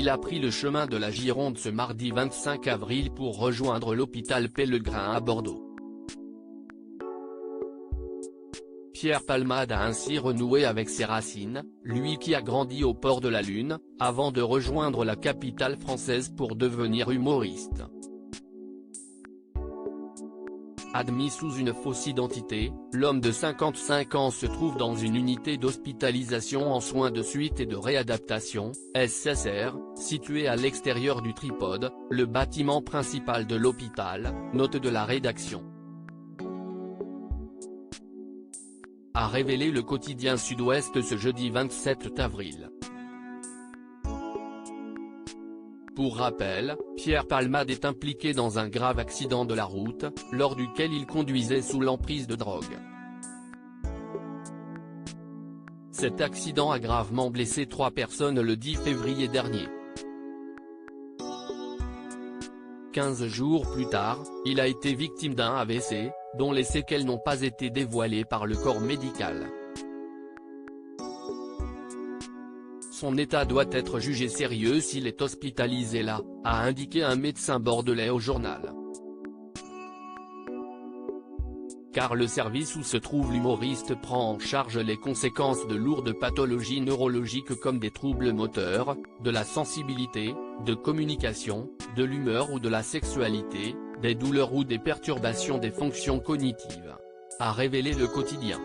il a pris le chemin de la Gironde ce mardi 25 avril pour rejoindre l'hôpital Pellegrin à Bordeaux. Pierre Palmade a ainsi renoué avec ses racines, lui qui a grandi au port de la Lune, avant de rejoindre la capitale française pour devenir humoriste. Admis sous une fausse identité, l'homme de 55 ans se trouve dans une unité d'hospitalisation en soins de suite et de réadaptation, SSR, située à l'extérieur du tripode, le bâtiment principal de l'hôpital, note de la rédaction. A révélé le quotidien Sud-Ouest ce jeudi 27 avril. Pour rappel, Pierre Palmade est impliqué dans un grave accident de la route, lors duquel il conduisait sous l'emprise de drogue. Cet accident a gravement blessé 3 personnes le 10 février dernier. 15 jours plus tard, il a été victime d'un AVC, dont les séquelles n'ont pas été dévoilées par le corps médical. Son état doit être jugé sérieux s'il est hospitalisé là, a indiqué un médecin bordelais au journal. Car le service où se trouve l'humoriste prend en charge les conséquences de lourdes pathologies neurologiques comme des troubles moteurs, de la sensibilité, de communication, de l'humeur ou de la sexualité, des douleurs ou des perturbations des fonctions cognitives. A révélé le quotidien.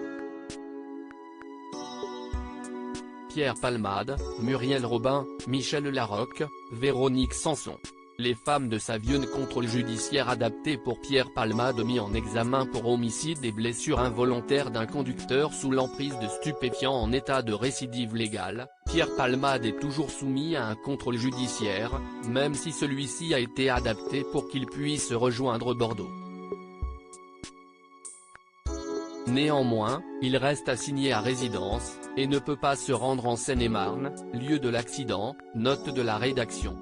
Pierre Palmade, Muriel Robin, Michel Larocque, Véronique Sanson. Les femmes de Savieux, contrôle judiciaire adapté pour Pierre Palmade mis en examen pour homicide et blessure involontaire d'un conducteur sous l'emprise de stupéfiants en état de récidive légale. Pierre Palmade est toujours soumis à un contrôle judiciaire, même si celui-ci a été adapté pour qu'il puisse rejoindre Bordeaux. Néanmoins, il reste assigné à résidence, et ne peut pas se rendre en Seine-et-Marne, lieu de l'accident, note de la rédaction.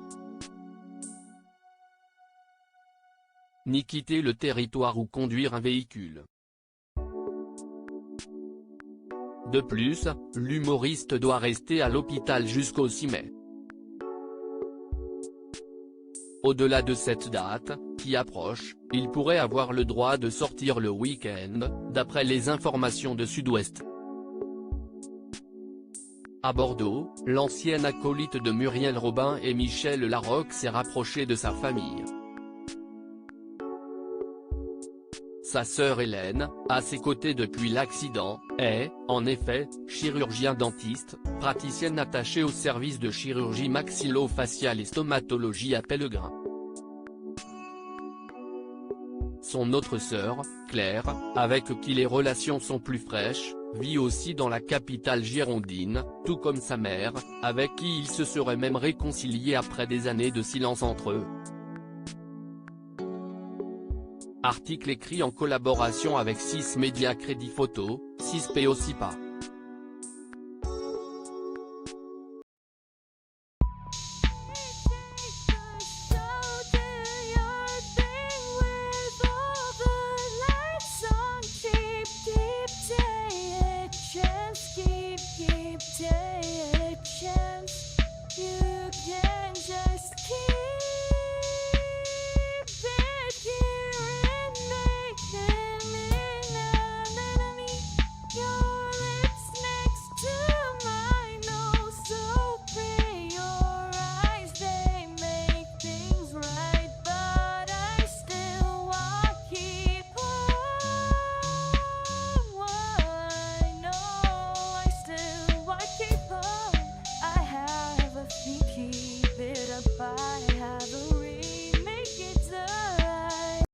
Ni quitter le territoire ou conduire un véhicule. De plus, l'humoriste doit rester à l'hôpital jusqu'au 6 mai. Au-delà de cette date, qui approche, il pourrait avoir le droit de sortir le week-end, d'après les informations de Sud-Ouest. À Bordeaux, l'ancienne acolyte de Muriel Robin et Michel Larocque s'est rapprochée de sa famille. Sa sœur Hélène, à ses côtés depuis l'accident, est, en effet, chirurgien-dentiste, praticienne attachée au service de chirurgie maxillo-faciale et stomatologie à Pellegrin. Son autre sœur, Claire, avec qui les relations sont plus fraîches, vit aussi dans la capitale girondine, tout comme sa mère, avec qui ils se seraient même réconciliés après des années de silence entre eux. Article écrit en collaboration avec 6 Médias Crédit Photo, 6PO Sipa.